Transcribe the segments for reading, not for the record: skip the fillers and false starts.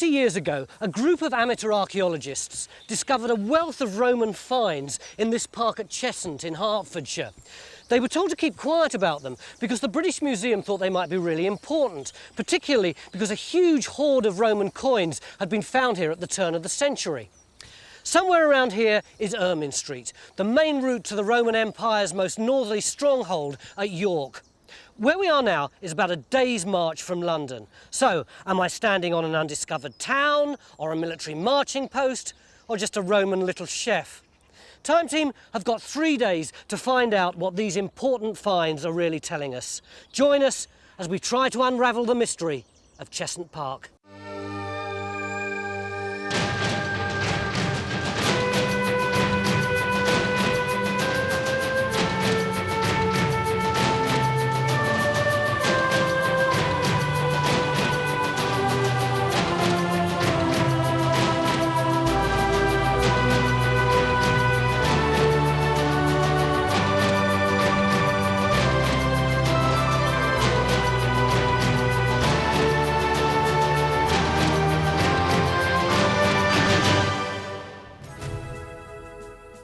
30 years ago, a group of amateur archaeologists discovered a wealth of Roman finds in this park at Cheshunt in Hertfordshire. They were told to keep quiet about them because the British Museum thought they might be really important, particularly because a huge hoard of Roman coins had been found here at the turn of the century. Somewhere around here is Ermine Street, the main route to the Roman Empire's most northerly stronghold at York. Where we are now is about a day's march from London. So, am I standing on an undiscovered town, or a military marching post, or just a Roman little chef? Time Team have got 3 days to find out what these important finds are really telling us. Join us as we try to unravel the mystery of Cheshunt Park.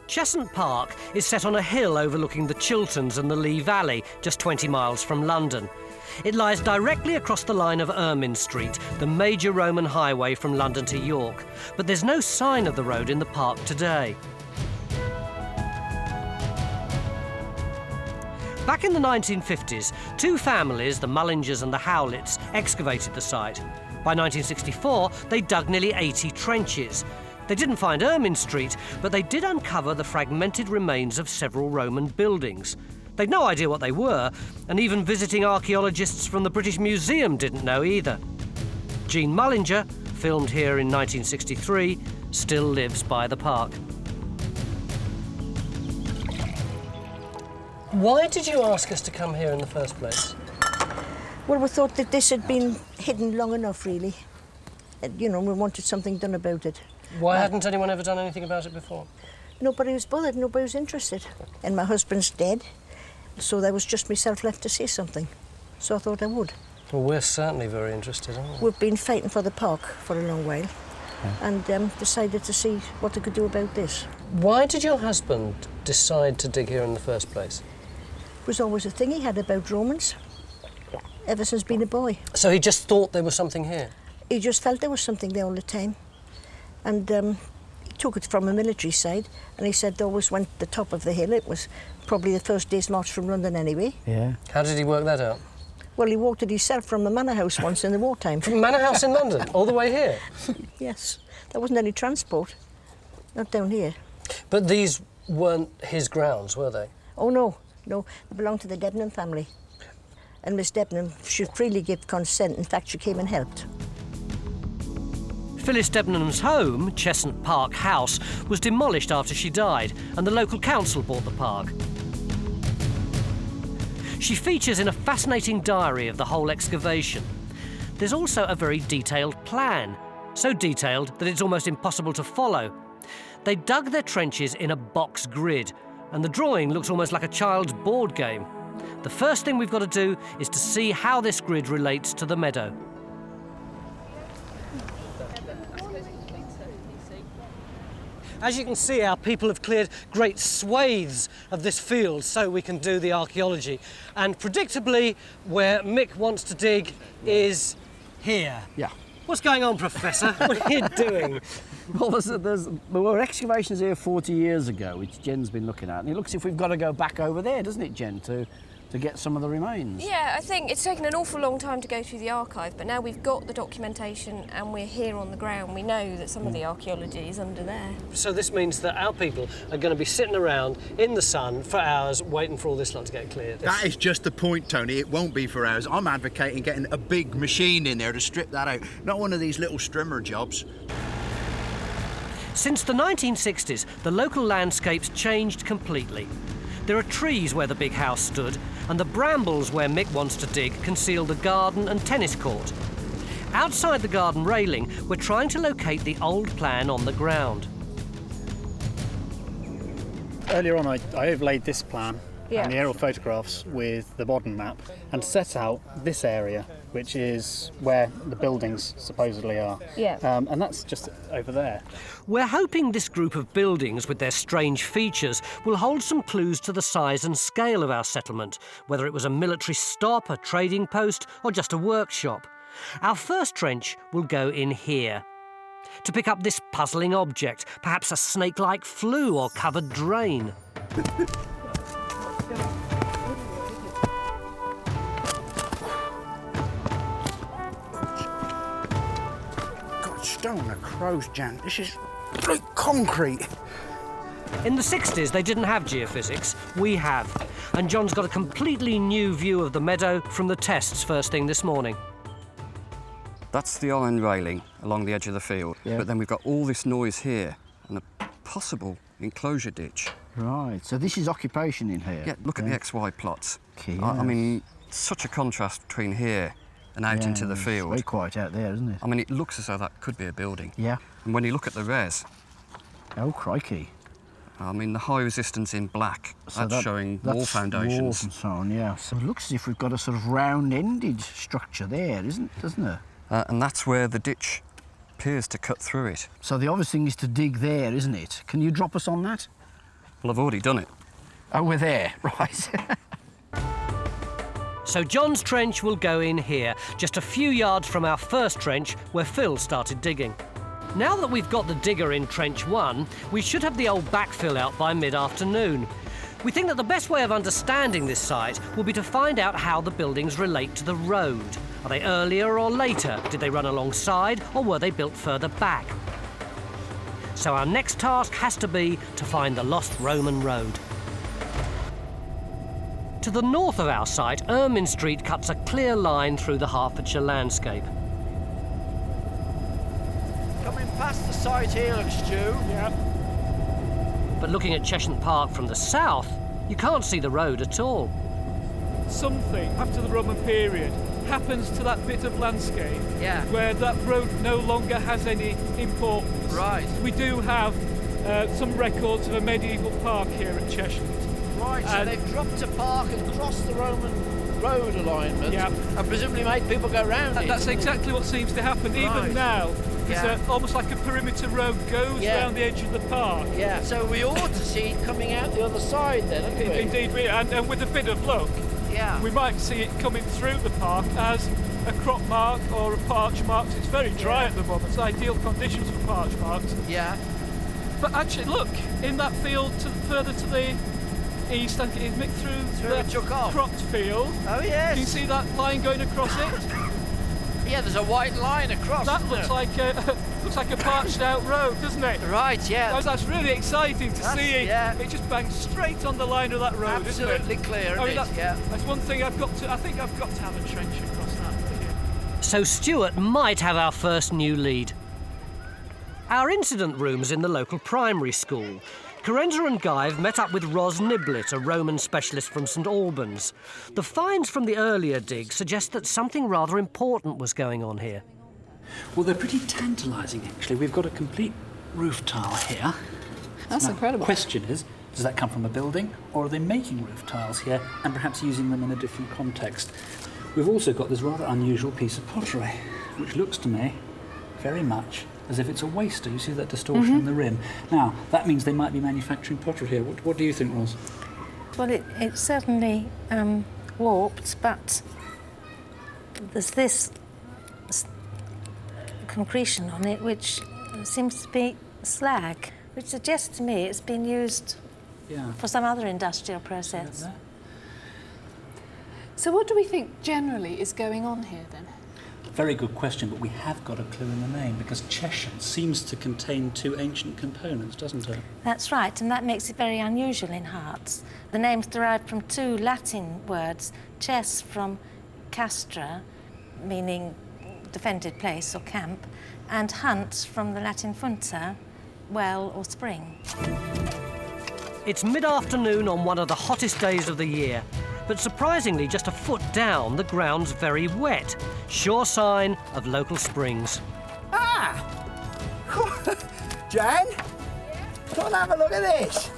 Cheshunt Park is set on a hill overlooking the Chilterns and the Lee Valley, just 20 miles from London. It lies directly across the line of Ermine Street, the major Roman highway from London to York. But there's no sign of the road in the park today. Back in the 1950s, two families, the Mullingers and the Howletts, excavated the site. By 1964, they dug nearly 80 trenches. They didn't find Ermine Street, but they did uncover the fragmented remains of several Roman buildings. They'd no idea what they were, and even visiting archaeologists from the British Museum didn't know either. Jean Mullinger, filmed here in 1963, still lives by the park. Why did you ask us to come here in the first place? Well, we thought that this had been hidden long enough, really. You know, we wanted something done about it. Why hadn't anyone ever done anything about it before? Nobody was bothered, nobody was interested. And my husband's dead, so there was just myself left to say something. So I thought I would. Well, we're certainly very interested, aren't we? We've been fighting for the park for a long while, and decided to see what they could do about this. Why did your husband decide to dig here in the first place? It was always a thing he had about Romans, ever since being a boy. So he just thought there was something here? He just felt there was something there all the time. And he took it from a military side, and he said they always went to the top of the hill. It was probably the first day's march from London anyway. Yeah. How did he work that out? Well, he walked it himself from the manor house once in the wartime. From a manor house in London, all the way here? Yes. There wasn't any transport. Not down here. But these weren't his grounds, were they? Oh, no. No, they belonged to the Debenham family. And Miss Debenham, she freely gave consent. In fact, she came and helped. Phyllis Debenham's home, Cheshunt Park House, was demolished after she died, and the local council bought the park. She features in a fascinating diary of the whole excavation. There's also a very detailed plan, so detailed that it's almost impossible to follow. They dug their trenches in a box grid, and the drawing looks almost like a child's board game. The first thing we've got to do is to see how this grid relates to the meadow. As you can see, our people have cleared great swathes of this field so we can do the archaeology. And predictably, where Mick wants to dig is here. Yeah. What's going on, Professor? What are you doing? Well, there were excavations here 40 years ago, which Jen's been looking at, and it looks as if we've got to go back over there, doesn't it, Jen, to get some of the remains? Yeah, I think it's taken an awful long time to go through the archive, but now we've got the documentation and we're here on the ground. We know that some of the archaeology is under there. So this means that our people are going to be sitting around in the sun for hours waiting for all this lot to get cleared. That is just the point, Tony. It won't be for hours. I'm advocating getting a big machine in there to strip that out, not one of these little strimmer jobs. Since the 1960s, the local landscape's changed completely. There are trees where the big house stood, and the brambles where Mick wants to dig conceal the garden and tennis court. Outside the garden railing, we're trying to locate the old plan on the ground. Earlier on, I overlaid this plan Yeah. and the aerial photographs with the modern map and set out this area, which is where the buildings supposedly are. Yeah. And that's just over there. We're hoping this group of buildings with their strange features will hold some clues to the size and scale of our settlement, whether it was a military stop, a trading post, or just a workshop. Our first trench will go in here to pick up this puzzling object, perhaps a snake-like flue or covered drain. God, stone of crows, Jan. This is like concrete. In the 60s, they didn't have geophysics. We have. And John's got a completely new view of the meadow from the tests first thing this morning. That's the iron railing along the edge of the field. Yeah. But then we've got all this noise here and a possible enclosure ditch. Right, so this is occupation in here? Yeah, look at the XY plots. Okay, I yes. mean, such a contrast between here and out into the It's field. very quiet out there, isn't it? I mean, it looks as though that could be a building. Yeah. And when you look at the res, Oh, crikey. I mean, the high resistance in black, So that's showing wall that's foundations. Walls and so on, yeah. So it looks as if we've got a sort of round-ended structure there, doesn't it? And that's where the ditch appears to cut through it. So the obvious thing is to dig there, isn't it? Can you drop us on that? Well, I've already done it. Oh, we're there, right. So John's trench will go in here, just a few yards from our first trench where Phil started digging. Now that we've got the digger in trench 1, we should have the old backfill out by mid-afternoon. We think that the best way of understanding this site will be to find out how the buildings relate to the road. Are they earlier or later? Did they run alongside or were they built further back? So our next task has to be to find the lost Roman road. To the north of our site, Ermine Street cuts a clear line through the Hertfordshire landscape. Coming past the site here, Stu. Yeah. But looking at Cheshunt Park from the south, you can't see the road at all. Something after the Roman period happens to that bit of landscape where that road no longer has any importance. Right. We do have some records of a medieval park here at Cheshunt. Right, so And- they've dropped a park and crossed the Roman road alignment Yeah. and presumably made people go round it. That's exactly what seems to happen Right. even now. Yeah. There's almost like a perimeter road goes Yeah. around the edge of the park. Yeah, so we ought to see it coming out the other side then, haven't we? Indeed, and with a bit of luck, Yeah. we might see it coming through the park as a crop mark or a parch mark. It's very dry at the moment. It's ideal conditions for parch marks. Yeah. But actually, look, in that field further to the east, and it's through it took the off. cropped field. Oh, Can you yes. see that line going across it? Yeah, there's a white line across. That isn't looks there? like a parched out road, doesn't it? Right, yeah. That's really exciting to That's- see it. yeah. It just bangs straight on the line of that road, Absolutely isn't it? clear, I mean, it is, yeah. That's one thing I think I've got to have a trench across that. So Stuart might have our first new lead. Our incident room's in the local primary school. Carenza and Guy have met up with Ros Niblet, a Roman specialist from St Albans. The finds from the earlier dig suggest that something rather important was going on here. Well, they're pretty tantalising, actually. We've got a complete roof tile here. That's incredible. The question is, does that come from a building, or are they making roof tiles here and perhaps using them in a different context? We've also got this rather unusual piece of pottery, which looks to me very much as if it's a waster. You see that distortion in the rim? Now, that means they might be manufacturing pottery here. What do you think, Ros? Well, it's certainly warped, but there's this concretion on it which seems to be slag, which suggests to me it's been used for some other industrial process. So what do we think generally is going on here then? Very good question, but we have got a clue in the name, because Cheshunt seems to contain two ancient components, doesn't it? That's right, and that makes it very unusual in Herts. The name's derived from two Latin words, ches from castra, meaning defended place or camp, and hunt from the Latin funta, well or spring. It's mid-afternoon on one of the hottest days of the year, but surprisingly, just a foot down, the ground's very wet. Sure sign of local springs. Ah! Jan? Come and have a look at this.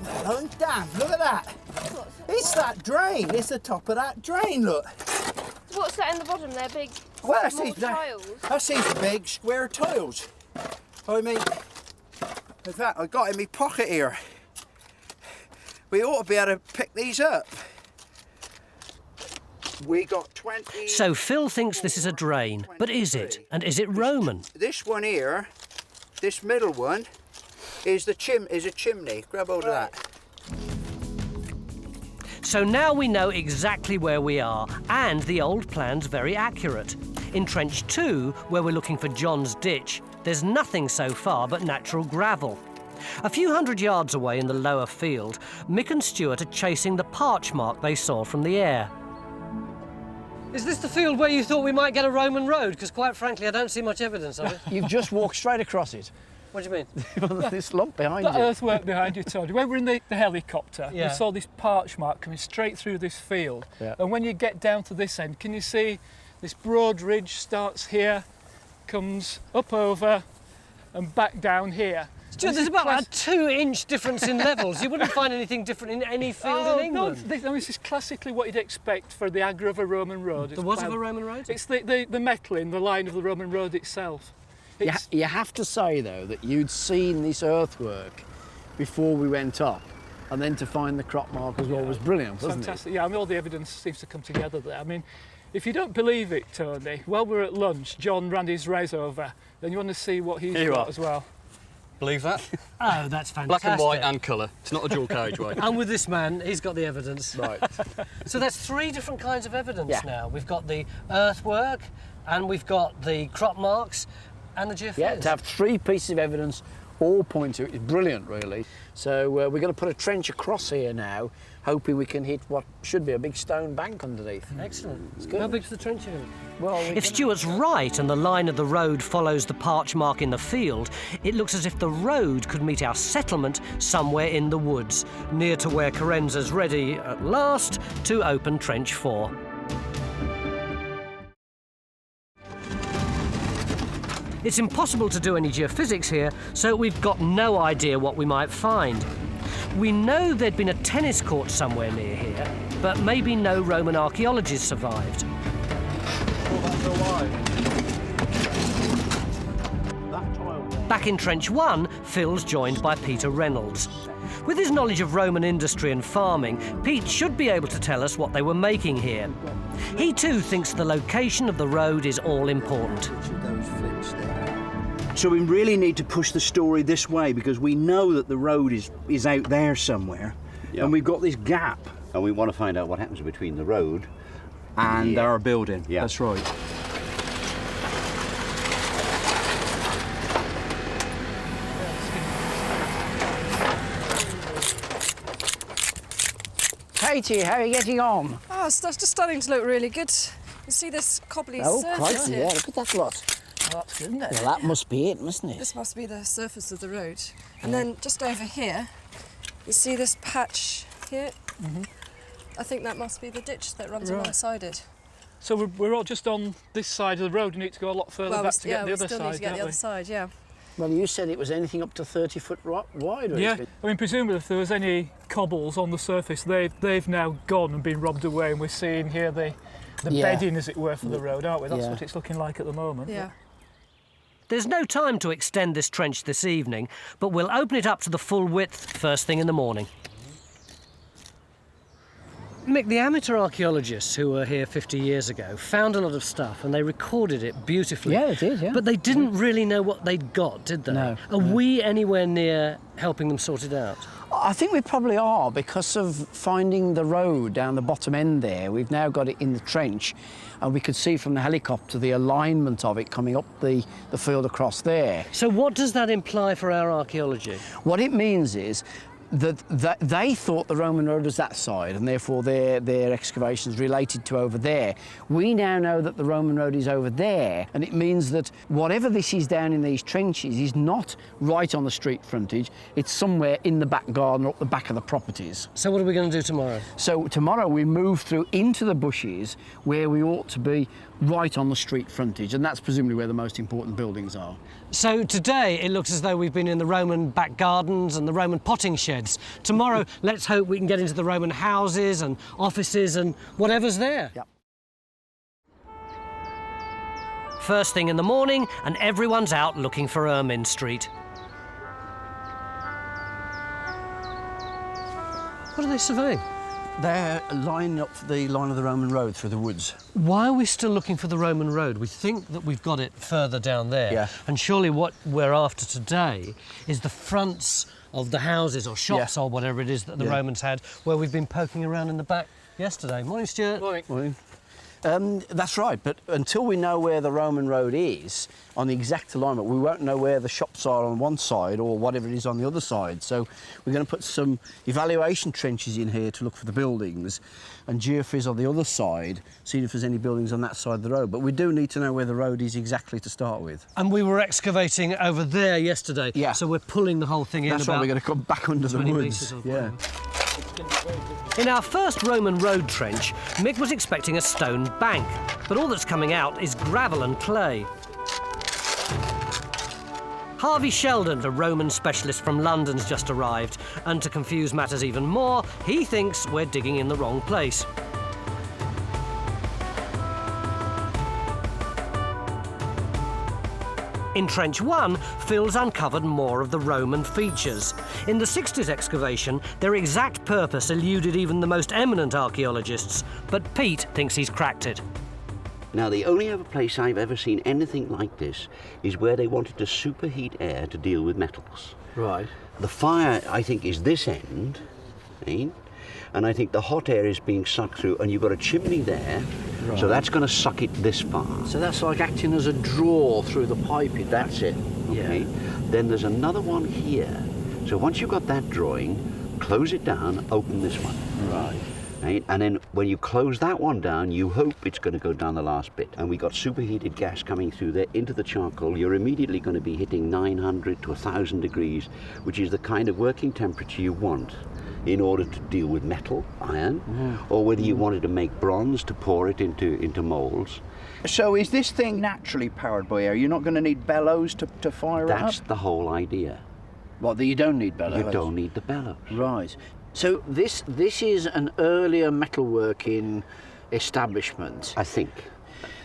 Oh, damn, look at that. It's that drain. It's the top of that drain, look. What's that in the bottom? They're big Well, tiles. That's these big square tiles. I mean, in fact, I got in my pocket here. We ought to be able to pick these up. We got 20... So Phil thinks this is a drain, but is it? And is it Roman? This one here, this middle one, is a chimney. Grab hold of that. So now we know exactly where we are, and the old plan's very accurate. In Trench 2, where we're looking for John's ditch, there's nothing so far but natural gravel. A few hundred yards away in the lower field, Mick and Stuart are chasing the parch mark they saw from the air. Is this the field where you thought we might get a Roman road? Because quite frankly, I don't see much evidence of it. You've just walked straight across it. What do you mean? This lump behind That you. earthwork behind you, Tony. When we were in the helicopter, Yeah. we saw this parch mark coming straight through this field. Yeah. And when you get down to this end, can you see this broad ridge starts here, comes up over and back down here. Stuart, there's about a 2-inch difference in levels. You wouldn't find anything different in any field in England. No, this is classically what you'd expect for the agra of a Roman road. The what of a Roman road? It's the metal in the line of the Roman road itself. You have to say, though, that you'd seen this earthwork before we went up, and then to find the crop mark as well was brilliant, wasn't Fantastic. it? Yeah, I mean, all the evidence seems to come together there. I mean, if you don't believe it, Tony, while we were at lunch, John ran his res over. Then you want to see what he's got as well. Believe that? Oh, that's fantastic. Black and white and colour. It's not a dual carriageway. And with this man, he's got the evidence. Right. So that's 3 different kinds of evidence now. We've got the earthwork, and we've got the crop marks, and the geophysics. Yeah, to have 3 pieces of evidence all point to it is brilliant, really. So we're going to put a trench across here now, hoping we can hit what should be a big stone bank underneath. Excellent. It's good. How big's the trench here? Well, if Stuart's right and the line of the road follows the parch mark in the field, it looks as if the road could meet our settlement somewhere in the woods, near to where Carenza's ready, at last, to open Trench 4. It's impossible to do any geophysics here, so we've got no idea what we might find. We know there'd been a tennis court somewhere near here, but maybe no Roman archaeologists survived. Back in Trench 1, Phil's joined by Peter Reynolds. With his knowledge of Roman industry and farming, Pete should be able to tell us what they were making here. He too thinks the location of the road is all important. So we really need to push the story this way because we know that the road is out there somewhere, and we've got this gap. And we want to find out what happens between the road And our building. Yeah. That's right. Katie, how are you getting on? Oh, it's just starting to look really good. You see this cobbly Oh, surface crikey, here? yeah, look at that lot. Oh, that's good, isn't it? Well, that must be it, mustn't it? This must be the surface of the road. And then just over here, you see this patch here? I think that must be the ditch that runs alongside it. So we're all just on this side of the road. We need to go a lot further back to get the other we still side, need to get don't the other we? side, yeah. Well, you said it was anything up to 30 foot wide. Or Yeah, I mean, presumably if there was any cobbles on the surface, they've now gone and been robbed away, and we're seeing here the bedding, as it were, for the road, aren't we? That's what it's looking like at the moment. Yeah. There's no time to extend this trench this evening, but we'll open it up to the full width first thing in the morning. Mick, the amateur archaeologists who were here 50 years ago found a lot of stuff and they recorded it beautifully. Yeah, they did, yeah. But they didn't really know what they'd got, did they? No. Are we anywhere near helping them sort it out? I think we probably are, because of finding the road down the bottom end there. We've now got it in the trench, and we could see from the helicopter the alignment of it coming up the field across there. So what does that imply for our archaeology? What it means is that they thought the Roman road was that side, and therefore their excavations related to over there. We now know that the Roman road is over there, and it means that whatever this is down in these trenches is not right on the street frontage. It's somewhere in the back garden or up the back of the properties. So what are we going to do tomorrow? So tomorrow we move through into the bushes where we ought to be right on the street frontage, and that's presumably where the most important buildings are. So today it looks as though we've been in the Roman back gardens and the Roman potting sheds. Tomorrow, let's hope we can get into the Roman houses and offices and whatever's there. Yep. First thing in the morning, and everyone's out looking for Ermine Street. What are they surveying? They're lining up the line of the Roman road through the woods. Why are we still looking for the Roman road? We think that we've got it further down there. Yeah. And surely what we're after today is the fronts of the houses or shops or whatever it is that the Romans had, where we've been poking around in the back yesterday. Morning, Stuart. Morning. That's right, but until we know where the Roman road is on the exact alignment, we won't know where the shops are on one side or whatever it is on the other side. So we're going to put some evaluation trenches in here to look for the buildings, and geophys on the other side, seeing if there's any buildings on that side of the road. But we do need to know where the road is exactly to start with. And we were excavating over there yesterday, so we're pulling the whole thing in. That's why we're going to come back under the woods. Yeah. In our first Roman road trench, Mick was expecting a stone bank, but all that's coming out is gravel and clay. Harvey Sheldon, a Roman specialist from London's just arrived, and to confuse matters even more, he thinks we're digging in the wrong place. In Trench 1, Phil's uncovered more of the Roman features. In the 60s excavation, their exact purpose eluded even the most eminent archaeologists, but Pete thinks he's cracked it. Now, the only other place I've ever seen anything like this is where they wanted to superheat air to deal with metals. Right. The fire, I think, is this end, eh? And I think the hot air is being sucked through, and you've got a chimney there, so that's going to suck it this far. So that's like acting as a draw through the piping. That's it. Okay. Yeah. Then there's another one here. So once you've got that drawing, close it down, open this one. Right. Right? And then when you close that one down, you hope it's going to go down the last bit. And we got superheated gas coming through there into the charcoal. You're immediately going to be hitting 900 to 1,000 degrees, which is the kind of working temperature you want in order to deal with metal, iron, or whether you wanted to make bronze to pour it into moulds. So is this thing naturally powered by air? You're not going to need bellows to fire it up? That's the whole idea. What, that you don't need bellows? You don't need the bellows. Right. So this is an earlier metalworking establishment, I think.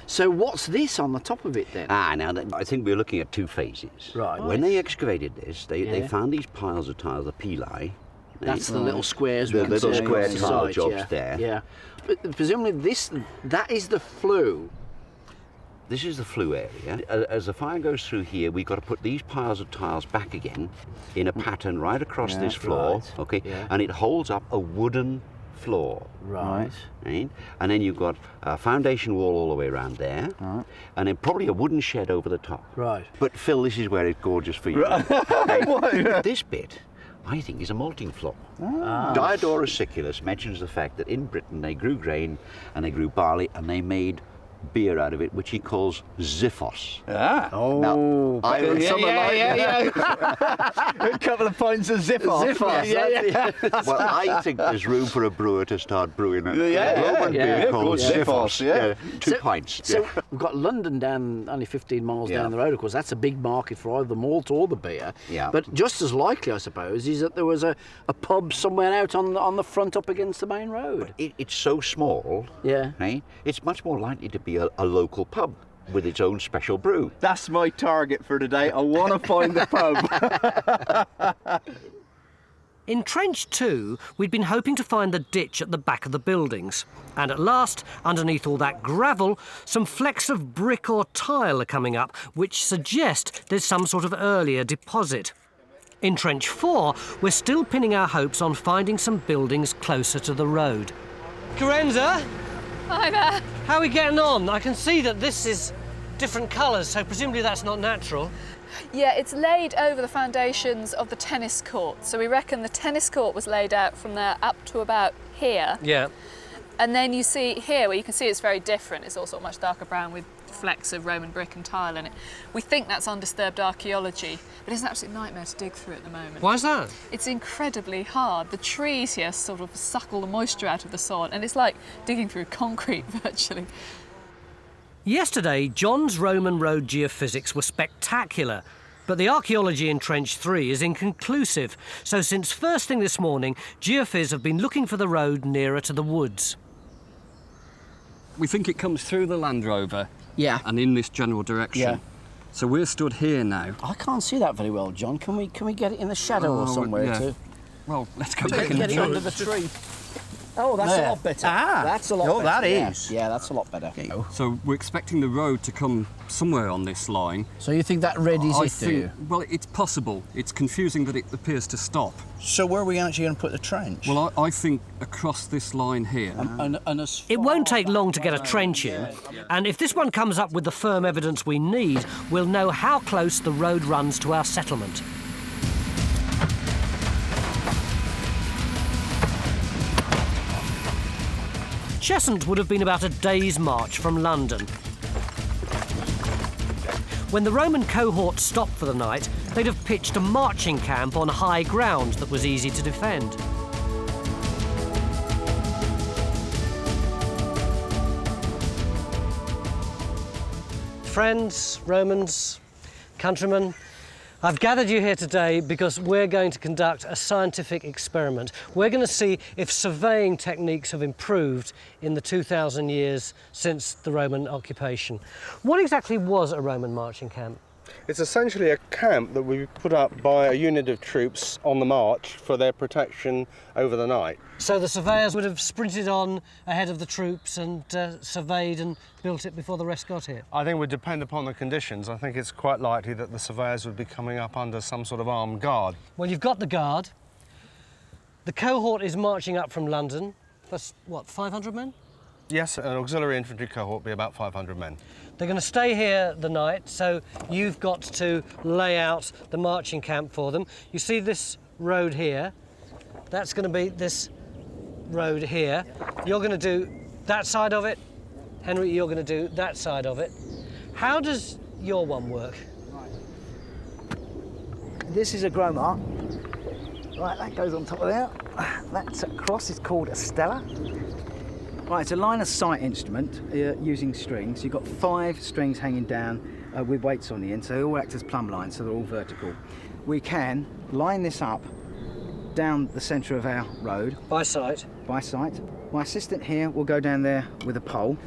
So what's this on the top of it then? Now I think we're looking at two phases. Right. When they excavated this, they found these piles of tiles, the pili. That's the little squares. The little square tile side, jobs there. Yeah. But presumably that is the flue. This is the flue area. As the fire goes through here, we've got to put these piles of tiles back again in a pattern right across this floor, okay? Yeah. And it holds up a wooden floor. Right. Right? And then you've got a foundation wall all the way around there, and then probably a wooden shed over the top. Right. But Phil, this is where it's gorgeous for you. Right. This bit, I think, is a malting floor. Diodorus Siculus mentions the fact that in Britain they grew grain and they grew barley and they made beer out of it, which he calls Xiphos. Oh, now, I would a couple of pints of Xiphos. Well, I think there's room for a brewer to start brewing a Roman beer called Xiphos. 2 pints. So we've got London down only 15 miles down the road. Of course, that's a big market for either the malt or the beer. Yeah. But just as likely, I suppose, is that there was a pub somewhere out on the front up against the main road. It's so small. Yeah. Right? It's much more likely to be a local pub with its own special brew. That's my target for today. I want to find the pub. In Trench 2, we'd been hoping to find the ditch at the back of the buildings. And at last, underneath all that gravel, some flecks of brick or tile are coming up, which suggest there's some sort of earlier deposit. In Trench 4, we're still pinning our hopes on finding some buildings closer to the road. Carenza? Hi there. How are we getting on? I can see that this is different colours, so presumably that's not natural. Yeah, it's laid over the foundations of the tennis court. So we reckon the tennis court was laid out from there up to about here. Yeah. And then you see here, where you can see it's very different. It's all sort of much darker brown with flecks of Roman brick and tile in it. We think that's undisturbed archaeology, but it's an absolute nightmare to dig through at the moment. Why is that? It's incredibly hard. The trees here sort of suck all the moisture out of the soil, and it's like digging through concrete virtually. Yesterday, John's Roman road geophysics were spectacular, but the archaeology in Trench 3 is inconclusive. So since first thing this morning, geophys have been looking for the road nearer to the woods. We think it comes through the Land Rover. Yeah. And in this general direction. Yeah. So we're stood here now. I can't see that very well, John. Can we get it in the shadow or somewhere yeah. too? Well, let's go back and get it under the tree. Oh, that's a lot better. That's a lot better. that is. Yeah, that's a lot better. So we're expecting the road to come somewhere on this line. So you think that red is it, do you? Well, it's possible. It's confusing that it appears to stop. So where are we actually going to put the trench? Well, I think across this line here. It won't take long to get a trench in, and if this one comes up with the firm evidence we need, we'll know how close the road runs to our settlement. Cheshunt would have been about a day's march from London. When the Roman cohort stopped for the night, they'd have pitched a marching camp on high ground that was easy to defend. Friends, Romans, countrymen, I've gathered you here today because we're going to conduct a scientific experiment. We're going to see if surveying techniques have improved in the 2,000 years since the Roman occupation. What exactly was a Roman marching camp? It's essentially a camp that we put up by a unit of troops on the march for their protection over the night. So the surveyors would have sprinted on ahead of the troops and surveyed and built it before the rest got here? I think it would depend upon the conditions. I think it's quite likely that the surveyors would be coming up under some sort of armed guard. Well, you've got the guard. The cohort is marching up from London. That's, what, 500 men? Yes, an auxiliary infantry cohort will be about 500 men. They're going to stay here the night, so you've got to lay out the marching camp for them. You see this road here? That's going to be this road here. You're going to do that side of it. Henry, you're going to do that side of it. How does your one work? This is a gromar. Right, that goes on top of there. That's across, it's called a stela. Right, it's a line of sight instrument using strings. You've got 5 strings hanging down with weights on the end, so they all act as plumb lines, so they're all vertical. We can line this up down the centre of our road. By sight? By sight. My assistant here will go down there with a pole,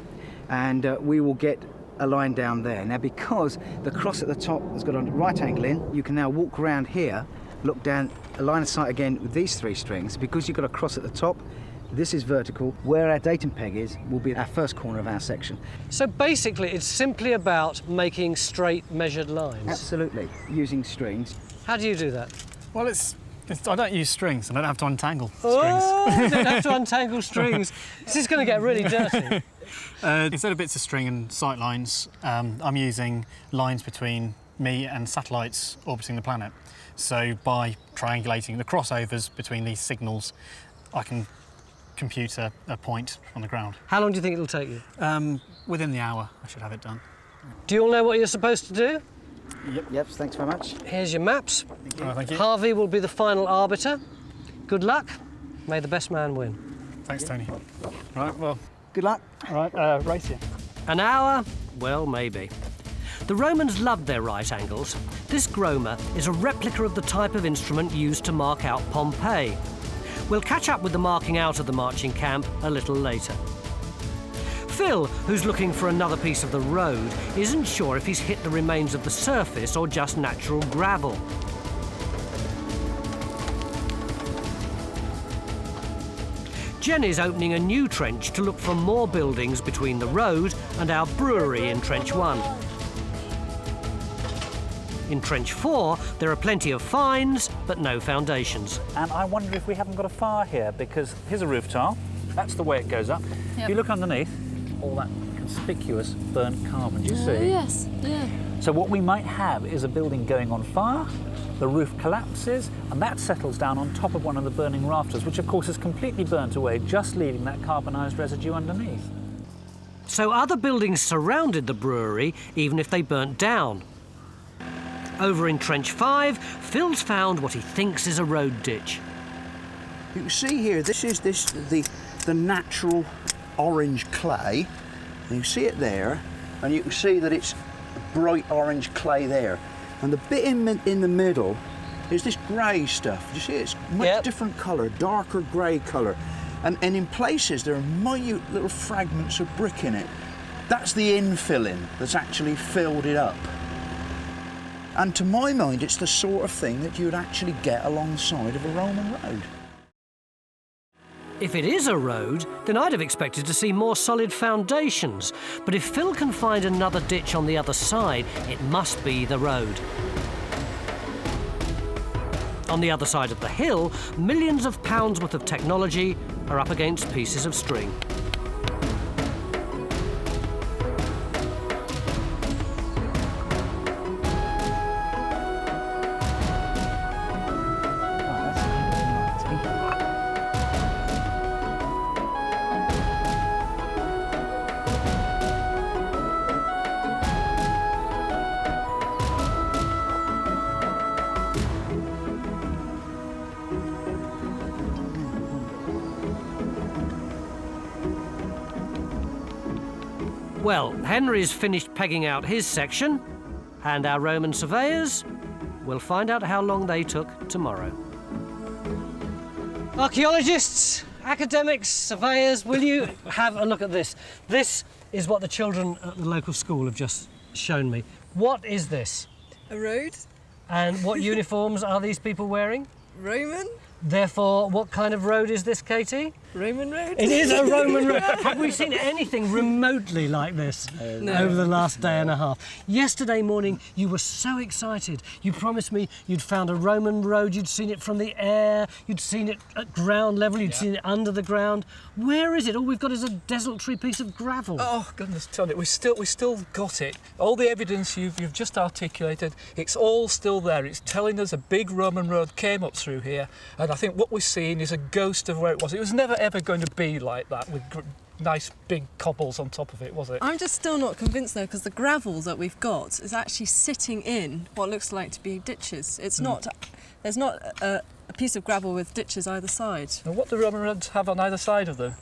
and we will get a line down there. Now, because the cross at the top has got a right angle in, you can now walk around here, look down, a line of sight again with these 3 strings. Because you've got a cross at the top, this is vertical. Where our datum peg is will be our first corner of our section. So basically it's simply about making straight measured lines? Absolutely, using strings. How do you do that? Well, I don't use strings. I don't have to untangle strings. Oh, you don't have to untangle strings. This is going to get really dirty. Instead of bits of string and sight lines, I'm using lines between me and satellites orbiting the planet. So by triangulating the crossovers between these signals, I can compute a point on the ground. How long do you think it'll take you? Within the hour, I should have it done. Do you all know what you're supposed to do? Yep, thanks very much. Here's your maps. Thank you. Thank you. Harvey will be the final arbiter. Good luck. May the best man win. Thanks, Tony. Right, well. Good luck. All right, race you. An hour? Well, maybe. The Romans loved their right angles. This groma is a replica of the type of instrument used to mark out Pompeii. We'll catch up with the marking out of the marching camp a little later. Phil, who's looking for another piece of the road, isn't sure if he's hit the remains of the surface or just natural gravel. Jenny's opening a new trench to look for more buildings between the road and our brewery in Trench 1. In Trench 4, there are plenty of finds, but no foundations. And I wonder if we haven't got a fire here, because here's a roof tile. That's the way it goes up. If you look underneath, all that conspicuous burnt carbon, do you see? Yes, yeah. So what we might have is a building going on fire, the roof collapses, and that settles down on top of one of the burning rafters, which of course is completely burnt away, just leaving that carbonised residue underneath. So other buildings surrounded the brewery, even if they burnt down. Over in Trench 5, Phil's found what he thinks is a road ditch. You can see here, this is the natural orange clay. You see it there. and you can see that it's bright orange clay there. And the bit in the middle is this grey stuff. You see, it's much different colour, darker grey colour. And in places there are minute little fragments of brick in it. That's the infilling that's actually filled it up. And to my mind, it's the sort of thing that you'd actually get alongside of a Roman road. If it is a road, then I'd have expected to see more solid foundations. But if Phil can find another ditch on the other side, it must be the road. On the other side of the hill, millions of pounds worth of technology are up against pieces of string. Well, Henry's finished pegging out his section, and our Roman surveyors will find out how long they took tomorrow. Archaeologists, academics, surveyors, will you have a look at this? This is what the children at the local school have just shown me. What is this? A road. And what uniforms are these people wearing? Roman. Therefore, what kind of road is this, Katie? Roman road. It is a Roman road. Have we seen anything remotely like this over the last day and a half? Yesterday morning, you were so excited. You promised me you'd found a Roman road, you'd seen it from the air, you'd seen it at ground level, you'd seen it under the ground. Where is it? All we've got is a desultory piece of gravel. Oh, goodness, Tony, we still got it. All the evidence you've just articulated, it's all still there. It's telling us a big Roman road came up through here, and I think what we're seeing is a ghost of where it was. It was never ever going to be like that with nice big cobbles on top of it, was it? I'm just still not convinced though, because the gravel that we've got is actually sitting in what looks like to be ditches. It's not. There's not a piece of gravel with ditches either side. And what do Roman roads have on either side of them?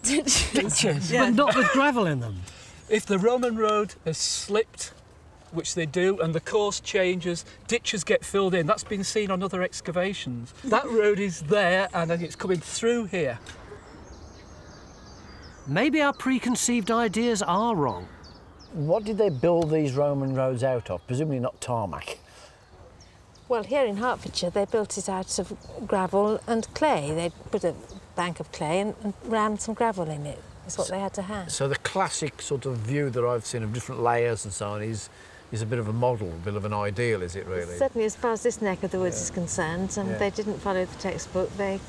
Ditches. But not with gravel in them. If the Roman road has slipped, which they do, and the course changes, ditches get filled in. That's been seen on other excavations. That road is there, and then it's coming through here. Maybe our preconceived ideas are wrong. What did they build these Roman roads out of? Presumably not tarmac. Well, here in Hertfordshire, they built it out of gravel and clay. They put a bank of clay and rammed some gravel in it. That's what they had to have. So the classic sort of view that I've seen of different layers and so on is a bit of a model, a bit of an ideal, is it really? Certainly as far as this neck of the woods is concerned, and they didn't follow the textbook. They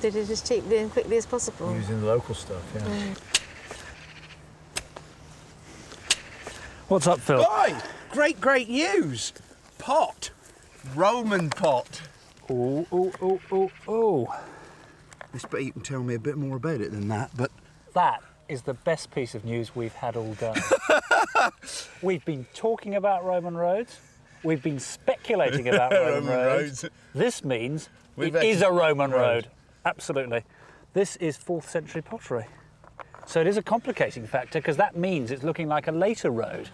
did it as cheaply and quickly as possible. Using the local stuff, What's up, Phil? Boy, great news. Pot. Roman pot. Oh. I bet you can tell me a bit more about it than that, but... That is the best piece of news we've had all day. We've been talking about Roman roads. We've been speculating about Roman roads. This means it is a Roman road. Absolutely. This is 4th century pottery. So it is a complicating factor, because that means it's looking like a later road.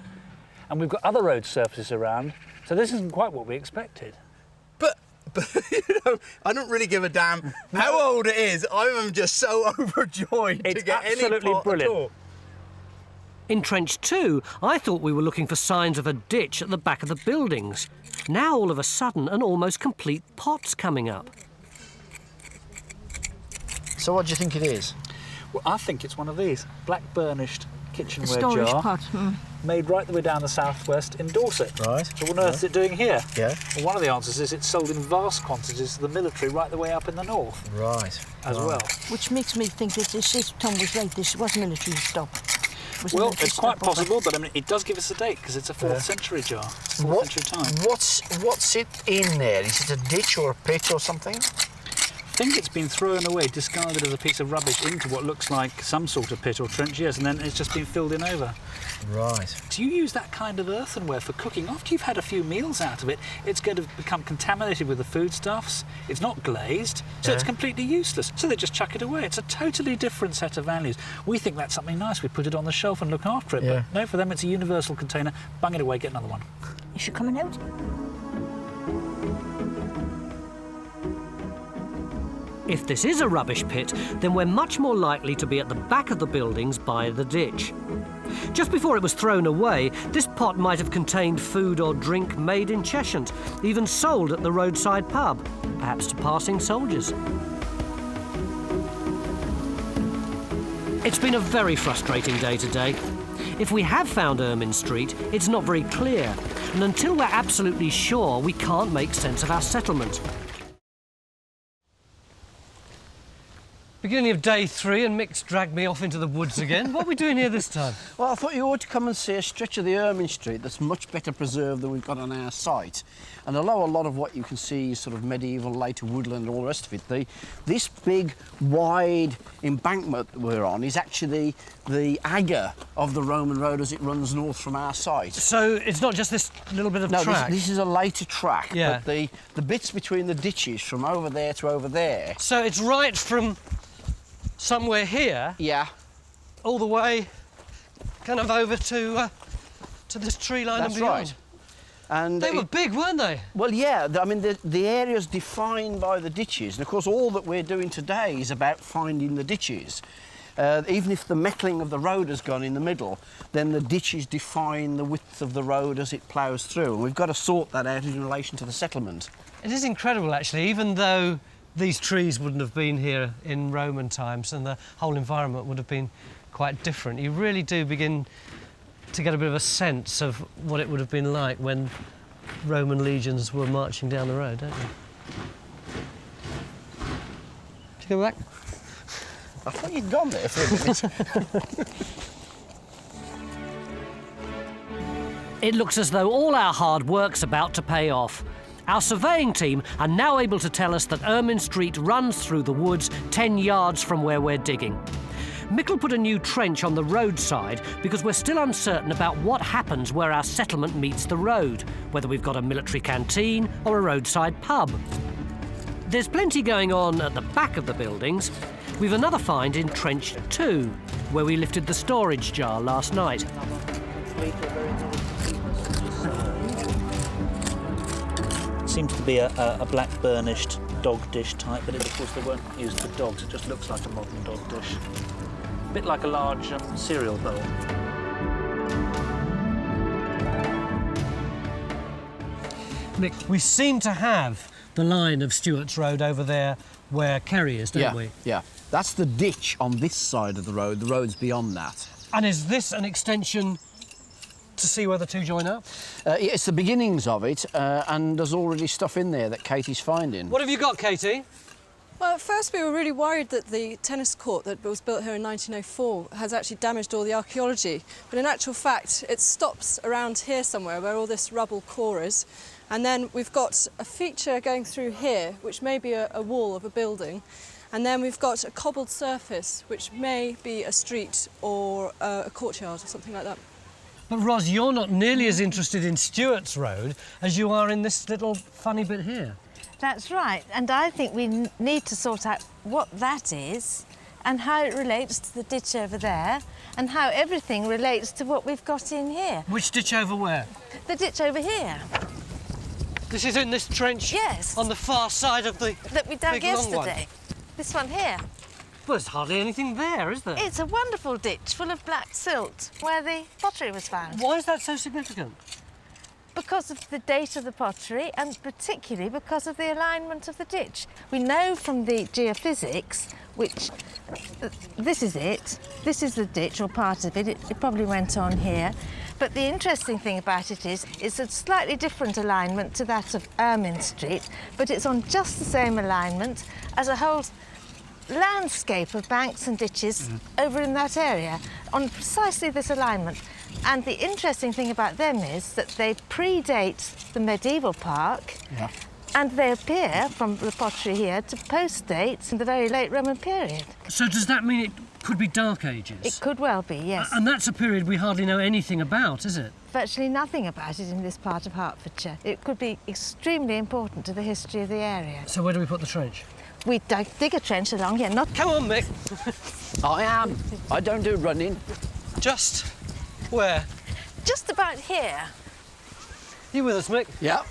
And we've got other road surfaces around, so this isn't quite what we expected. But you know, I don't really give a damn how old it is. I'm just so overjoyed to get any pot brilliant. at all. In Trench 2, I thought we were looking for signs of a ditch at the back of the buildings. Now, all of a sudden, an almost complete pot's coming up. So what do you think it is? Well, I think it's one of these, black burnished kitchenware Storage jar. pot. Made right the way down the southwest in Dorset. Right. So what on earth is it doing here? Yeah. Well, one of the answers is it's sold in vast quantities to the military right the way up in the north. Right. As well. Which makes me think that this Tom was right, this was military stop. Well, it's quite possible, but I mean, it does give us a date, because it's a 4th century jar. It's 4th century time. What's it in there? Is it a ditch or a pit or something? think it's been thrown away, discarded as a piece of rubbish into what looks like some sort of pit or trench, yes, and then it's just been filled in over. Right. Do you use that kind of earthenware for cooking? After you've had a few meals out of it, it's going to become contaminated with the foodstuffs. It's not glazed, so it's completely useless. So they just chuck it away. It's a totally different set of values. We think that's something nice. We put it on the shelf and look after it. But no, for them it's a universal container. Bung it away, get another one. Is she coming out? If this is a rubbish pit, then we're much more likely to be at the back of the buildings by the ditch. Just before it was thrown away, this pot might have contained food or drink made in Cheshunt, even sold at the roadside pub, perhaps to passing soldiers. It's been a very frustrating day today. If we have found Ermine Street, it's not very clear, and until we're absolutely sure, we can't make sense of our settlement. Beginning of day 3, and Mick's dragged me off into the woods again. What are we doing here this time? Well, I thought you ought to come and see a stretch of the Ermine Street that's much better preserved than we've got on our site. And although a lot of what you can see is sort of medieval, later woodland and all the rest of it, this big, wide embankment that we're on is actually the agger of the Roman road as it runs north from our site. So it's not just this little bit of track? No, this is a later track, yeah. But the bits between the ditches from over there to over there... So it's right from somewhere here, all the way, kind of over to this tree line and beyond. That's right. And they were big, weren't they? Well, yeah. I mean, the area's defined by the ditches, and of course, all that we're doing today is about finding the ditches. Even if the metalling of the road has gone in the middle, then the ditches define the width of the road as it ploughs through, and we've got to sort that out in relation to the settlement. It is incredible, actually, even though these trees wouldn't have been here in Roman times and the whole environment would have been quite different. You really do begin to get a bit of a sense of what it would have been like when Roman legions were marching down the road, don't you? Did you go back? I thought you'd gone there for a minute. It looks as though all our hard work's about to pay off. Our surveying team are now able to tell us that Ermine Street runs through the woods 10 yards from where we're digging. Mick'll put a new trench on the roadside because we're still uncertain about what happens where our settlement meets the road, whether we've got a military canteen or a roadside pub. There's plenty going on at the back of the buildings. We've another find in Trench 2, where we lifted the storage jar last night. Seems to be a black burnished dog dish type, but of course they weren't used for dogs. It just looks like a modern dog dish. A bit like a large cereal bowl. Mick, we seem to have the line of Stewart's Road over there where Kerry is, don't we? Yeah. That's the ditch on this side of the road. The road's beyond that. And is this an extension to see where the two join up? It's the beginnings of it, and there's already stuff in there that Katie's finding. What have you got, Katie? Well, at first we were really worried that the tennis court that was built here in 1904 has actually damaged all the archaeology. But in actual fact, it stops around here somewhere where all this rubble core is. And then we've got a feature going through here, which may be a wall of a building. And then we've got a cobbled surface, which may be a street or a courtyard or something like that. But Ros, you're not nearly as interested in Stewart's Road as you are in this little funny bit here. That's right, and I think we need to sort out what that is and how it relates to the ditch over there and how everything relates to what we've got in here. Which ditch over where? The ditch over here. This is in this trench? Yes. On the far side of the that we dug big, long yesterday. This one here. Well, there's hardly anything there, is there? It's a wonderful ditch full of black silt where the pottery was found. Why is that so significant? Because of the date of the pottery and particularly because of the alignment of the ditch. We know from the geophysics, which this is it, this is the ditch or part of it, it probably went on here. But the interesting thing about it is it's a slightly different alignment to that of Ermine Street, but it's on just the same alignment as a whole landscape of banks and ditches over in that area on precisely this alignment. And the interesting thing about them is that they predate the medieval park And they appear, from the pottery here, to post-dates in the very late Roman period. So does that mean it could be Dark Ages? It could well be, yes. And that's a period we hardly know anything about, is it? Virtually nothing about it in this part of Hertfordshire. It could be extremely important to the history of the area. So where do we put the trench? We dig a trench along here, not... Come on, Mick. I am. I don't do running. Just where? Just about here. You with us, Mick? Yeah.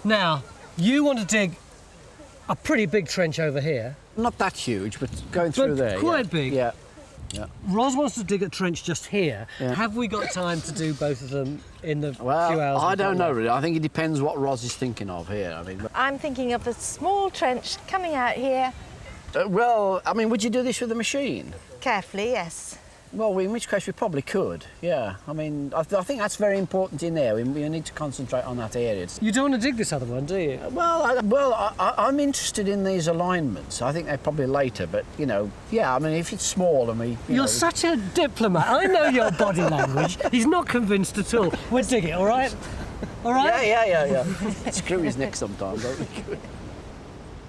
Now, you want to dig a pretty big trench over here. Not that huge, but going through there. Quite big. Yeah. Yeah. Ros wants to dig a trench just here. Yeah. Have we got time to do both of them in the few Well, hours? I don't know really. I think it depends what Ros is thinking of here. I mean, I'm thinking of a small trench coming out here. well, I mean, would you do this with a machine? Carefully, yes. Well, in which case we probably could, yeah. I mean, I think that's very important in there. We need to concentrate on that area. You don't want to dig this other one, do you? I'm interested in these alignments. I think they're probably later, but, you know, yeah, I mean, if it's small and we... You're such a diplomat. I know your body language. He's not convinced at all. We'll dig it, all right? All right? Yeah. Screw his neck sometimes, don't we?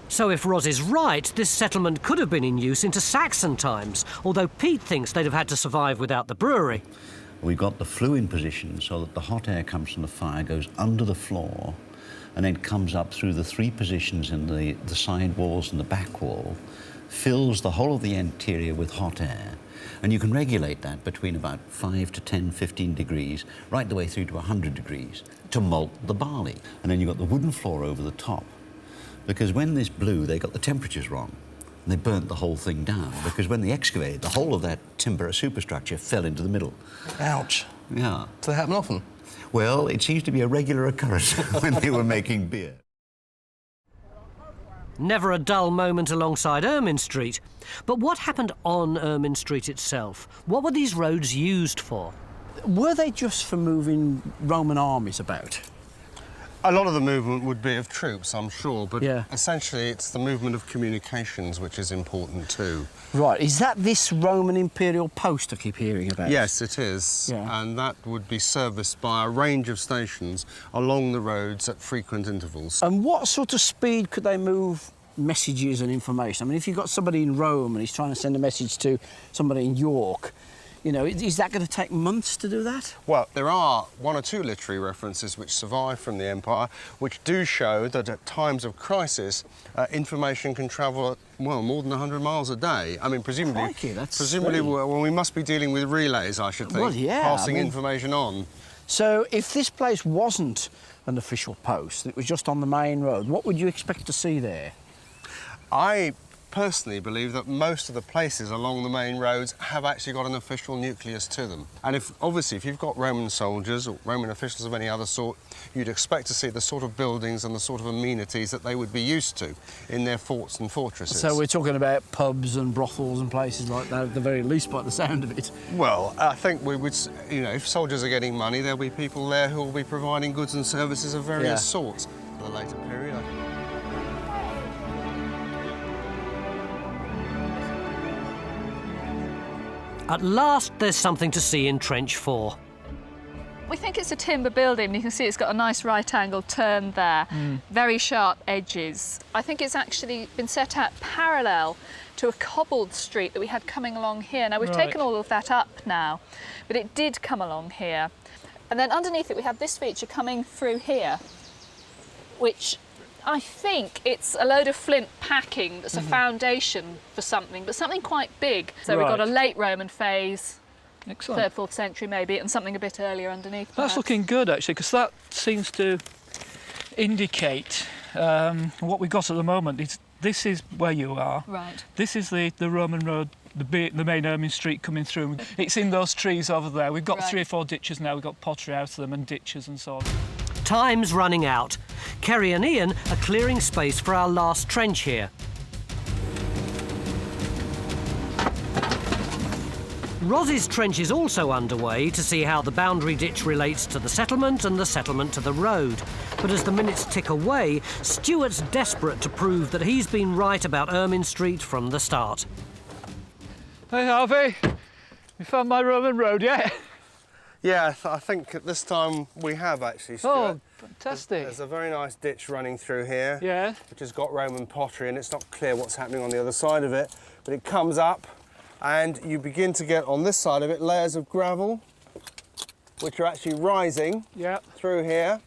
So if Ros is right, this settlement could have been in use into Saxon times, although Pete thinks they'd have had to survive without the brewery. We've got the flue in position so that the hot air comes from the fire, goes under the floor, and then comes up through the three positions in the side walls and the back wall, fills the whole of the interior with hot air. And you can regulate that between about 5 to 10, 15 degrees, right the way through to 100 degrees, to malt the barley. And then you've got the wooden floor over the top. Because when this blew, they got the temperatures wrong. And they burnt the whole thing down. Because when they excavated, the whole of that timber superstructure fell into the middle. Ouch. Yeah. Does that happen often? Well, it seems to be a regular occurrence when they were making beer. Never a dull moment alongside Ermine Street. But what happened on Ermine Street itself? What were these roads used for? Were they just for moving Roman armies about? A lot of the movement would be of troops, I'm sure, but yeah. Essentially it's the movement of communications which is important too. Right, is that this Roman imperial post I keep hearing about? Yes, it is, yeah. And that would be serviced by a range of stations along the roads at frequent intervals. And what sort of speed could they move messages and information? I mean, if you've got somebody in Rome and he's trying to send a message to somebody in York, you know, is that going to take months to do that? Well, there are one or two literary references which survive from the empire, which do show that at times of crisis, information can travel at, well, more than 100 miles a day. I mean, presumably, Crikey, that's well, we must be dealing with relays, I should think, well, yeah, passing information on. So if this place wasn't an official post, it was just on the main road, what would you expect to see there? I personally believe that most of the places along the main roads have actually got an official nucleus to them. And if you've got Roman soldiers or Roman officials of any other sort, you'd expect to see the sort of buildings and the sort of amenities that they would be used to in their forts and fortresses. So we're talking about pubs and brothels and places like that at the very least by the sound of it. Well, I think we would, you know, if soldiers are getting money, there'll be people there who will be providing goods and services of various sorts. For the later period, At last, there's something to see in Trench 4. We think it's a timber building. You can see it's got a nice right angle turn there, very sharp edges. I think it's actually been set out parallel to a cobbled street that we had coming along here. Now, we've taken all of that up now, but it did come along here. And then underneath it, we have this feature coming through here, which I think it's a load of flint packing that's a foundation for something, but something quite big. So we've got a late Roman phase, Excellent. 3rd, 4th century maybe, and something a bit earlier underneath. That's perhaps. looking good actually, because that seems to indicate what we've got at the moment. This is where you are. Right. This is the Roman road, the main Ermine Street coming through. It's in those trees over there. We've got 3 or 4 ditches now. We've got pottery out of them and ditches and so on. Time's running out. Kerry and Ian are clearing space for our last trench here. Roz's trench is also underway to see how the boundary ditch relates to the settlement and the settlement to the road. But as the minutes tick away, Stuart's desperate to prove that he's been right about Ermine Street from the start. Hey Harvey, you found my Roman road yet? Yeah, I think at this time we have actually, Stuart. Oh, fantastic. There's a very nice ditch running through here, Yeah. which has got Roman pottery, and it's not clear what's happening on the other side of it, but it comes up and you begin to get on this side of it layers of gravel, which are actually rising through here,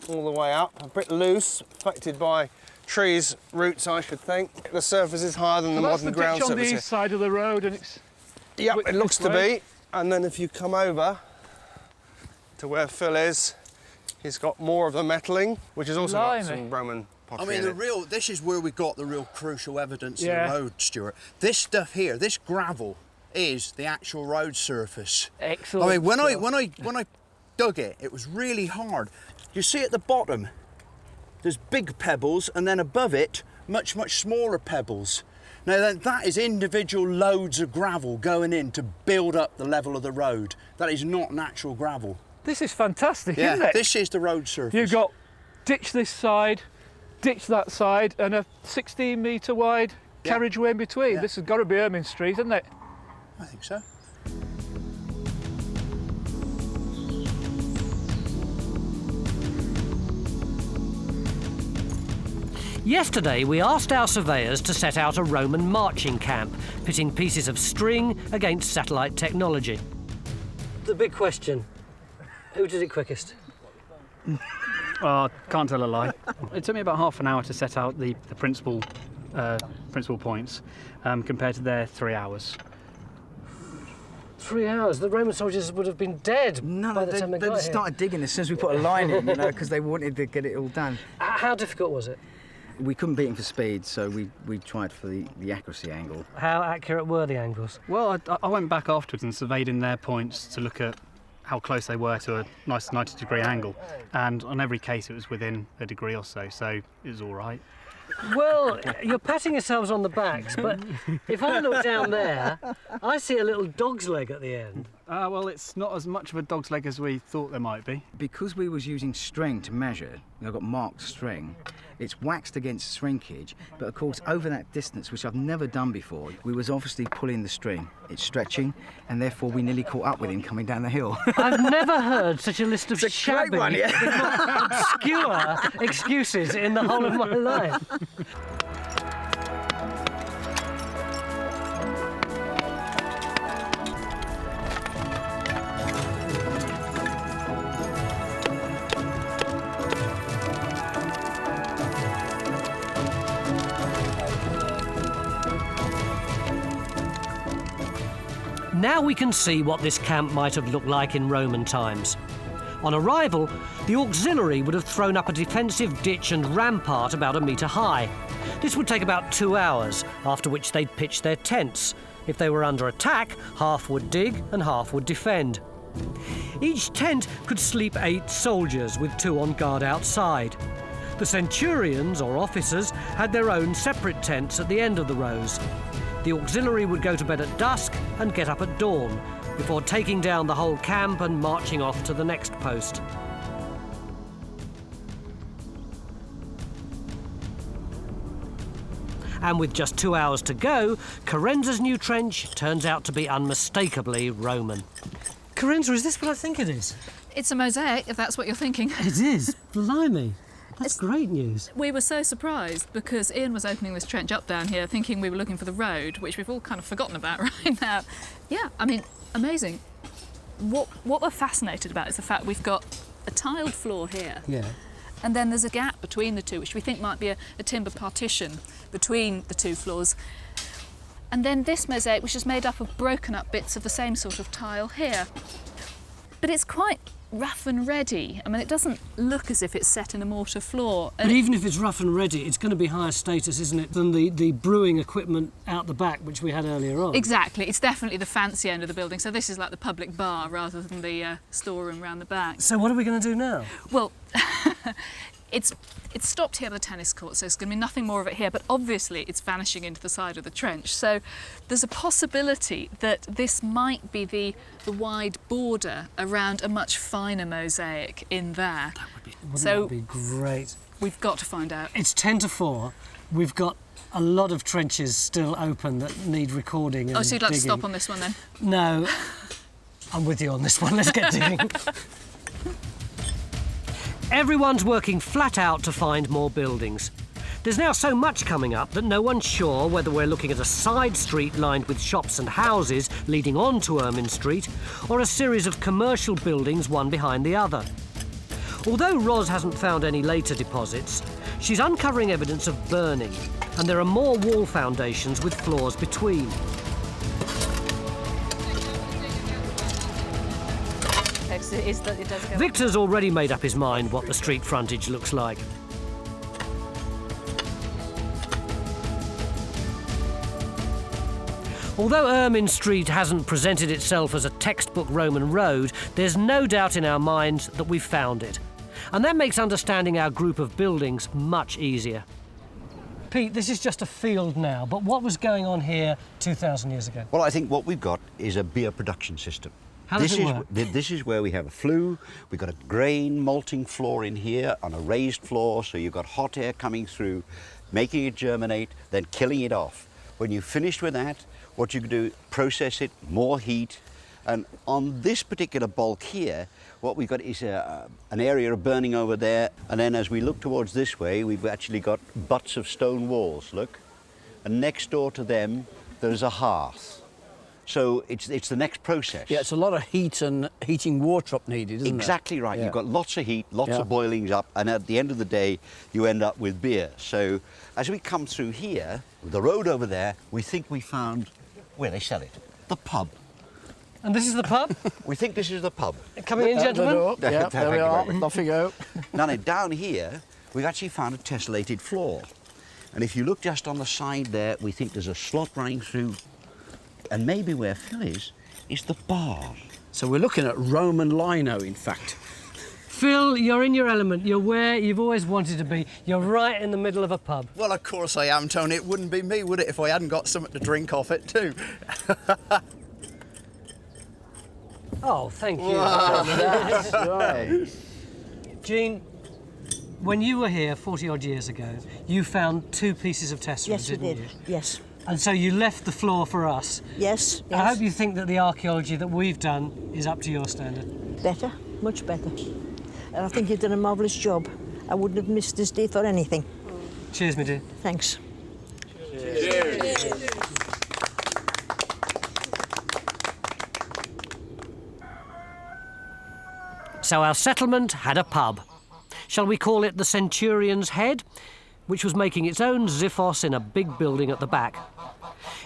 all the way up, a bit loose, affected by trees' roots, I should think. The surface is higher than the modern ground surface. That's the ditch on the east side of the road, and it's... Yep, it looks to be. And then if you come over to where Phil is, he's got more of the metaling, which has also got some Roman pottery in it. This is where we got the real crucial evidence of Yeah. the road, Stuart. This stuff here, this gravel, is the actual road surface. Excellent. I mean, when I dug it, it was really hard. You see at the bottom, there's big pebbles, and then above it, much smaller pebbles. Now then, that is individual loads of gravel going in to build up the level of the road. That is not natural gravel. This is fantastic, Yeah, isn't it? this is the road surface. You've got ditch this side, ditch that side, and a 16-metre wide carriageway in between. This has got to be Ermine Street, isn't it? I think so. Yesterday, we asked our surveyors to set out a Roman marching camp, pitting pieces of string against satellite technology. The big question, who did it quickest? Can't tell a lie. It took me about half an hour to set out the principal points, compared to their 3 hours. 3 hours? The Roman soldiers would have been dead by the time they got here. They started digging as soon as we put a line in, you know, because they wanted to get it all done. How difficult was it? We couldn't beat them for speed, so we tried for the accuracy angle. How accurate were the angles? Well, I went back afterwards and surveyed in their points to look at how close they were to a nice 90-degree angle, and on every case it was within a degree or so it was all right. Well, you're patting yourselves on the backs, but if I look down there, I see a little dog's leg at the end. Well, it's not as much of a dog's leg as we thought there might be. Because we was using string to measure, I've got marked string, it's waxed against shrinkage, but of course over that distance, which I've never done before, we was obviously pulling the string. It's stretching, and therefore we nearly caught up with him coming down the hill. I've never heard such a list of shabby, one, obscure excuses in the whole of my life. Now we can see what this camp might have looked like in Roman times. On arrival, the auxiliary would have thrown up a defensive ditch and rampart about 1 metre high. This would take about 2 hours, after which they'd pitch their tents. If they were under attack, half would dig and half would defend. Each tent could sleep 8 soldiers, with 2 on guard outside. The centurions, or officers, had their own separate tents at the end of the rows. The auxiliary would go to bed at dusk and get up at dawn, before taking down the whole camp and marching off to the next post. And with just 2 hours to go, Carenza's new trench turns out to be unmistakably Roman. Carenza, is this what I think it is? It's a mosaic, if that's what you're thinking. It is. Blimey. That's great news. We were so surprised because Ian was opening this trench up down here thinking we were looking for the road, which we've all kind of forgotten about right now. Yeah, I mean, amazing. What we're fascinated about is the fact we've got a tiled floor here. Yeah. And then there's a gap between the two, which we think might be a timber partition between the 2 floors. And then this mosaic, which is made up of broken up bits of the same sort of tile here. But it's quite rough and ready. I mean, it doesn't look as if it's set in a mortar floor. But even if it's rough and ready, it's going to be higher status, isn't it, than the brewing equipment out the back, which we had earlier on? Exactly. It's definitely the fancy end of the building. So this is like the public bar rather than the storeroom round the back. So what are we going to do now? Well, it's stopped here by the tennis court, so there's going to be nothing more of it here, but obviously it's vanishing into the side of the trench. So there's a possibility that this might be the wide border around a much finer mosaic in there. Wouldn't that be great? We've got to find out. It's 10 to 4. We've got a lot of trenches still open that need recording and Oh, so you'd like to digging. stop on this one then? No. I'm with you on this one. Let's get digging. Everyone's working flat out to find more buildings. There's now so much coming up that no one's sure whether we're looking at a side street lined with shops and houses leading on to Ermine Street, or a series of commercial buildings one behind the other. Although Ros hasn't found any later deposits, she's uncovering evidence of burning, and there are more wall foundations with floors between. Victor's already made up his mind what the street frontage looks like. Although Ermine Street hasn't presented itself as a textbook Roman road, there's no doubt in our minds that we've found it. And that makes understanding our group of buildings much easier. Pete, this is just a field now, but what was going on here 2,000 years ago? Well, I think what we've got is a beer production system. How does it work? This is where we have a flue. We've got a grain malting floor in here on a raised floor, so you've got hot air coming through, making it germinate, then killing it off. When you've finished with that, what you can do, process it, more heat, and on this particular bulk here, what we've got is an area of burning over there, and then as we look towards this way, we've actually got butts of stone walls, look, and next door to them, there's a hearth. So it's the next process. Yeah, it's a lot of heat and heating water up needed, isn't it? Exactly right. Yeah. You've got lots of heat, lots of boilings up, and at the end of the day, you end up with beer. So as we come through here, the road over there, we think we found where they sell it, the pub. And this is the pub? We think this is the pub. Coming in, gentlemen. Yeah, there we are. Off we go. Now, down here, we've actually found a tessellated floor. And if you look just on the side there, we think there's a slot running through. And maybe where Phil is the bar. So we're looking at Roman lino, in fact. Phil, you're in your element. You're where you've always wanted to be. You're right in the middle of a pub. Well, of course I am, Tony. It wouldn't be me, would it, if I hadn't got something to drink off it too? Oh, thank you. That's right. Jean, when you were here 40-odd years ago, you found 2 pieces of tesseract, Yes, we didn't did. you? Yes. And so you left the floor for us. Yes, yes. I hope you think that the archaeology that we've done is up to your standard. Better, much better. And I think you've done a marvellous job. I wouldn't have missed this day for anything. Cheers, my dear. Thanks. Cheers. So our settlement had a pub. Shall we call it the Centurion's Head? Which was making its own xiphos in a big building at the back.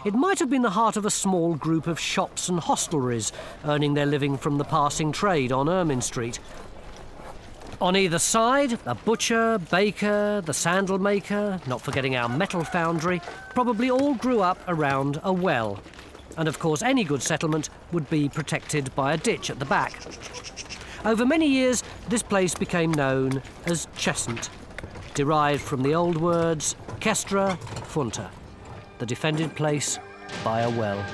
It might have been the heart of a small group of shops and hostelries, earning their living from the passing trade on Ermine Street. On either side, a butcher, baker, the sandal maker, not forgetting our metal foundry, probably all grew up around a well. And of course, any good settlement would be protected by a ditch at the back. Over many years, this place became known as Cheshunt, derived from the old words Kestra, Funta, the defended place by a well.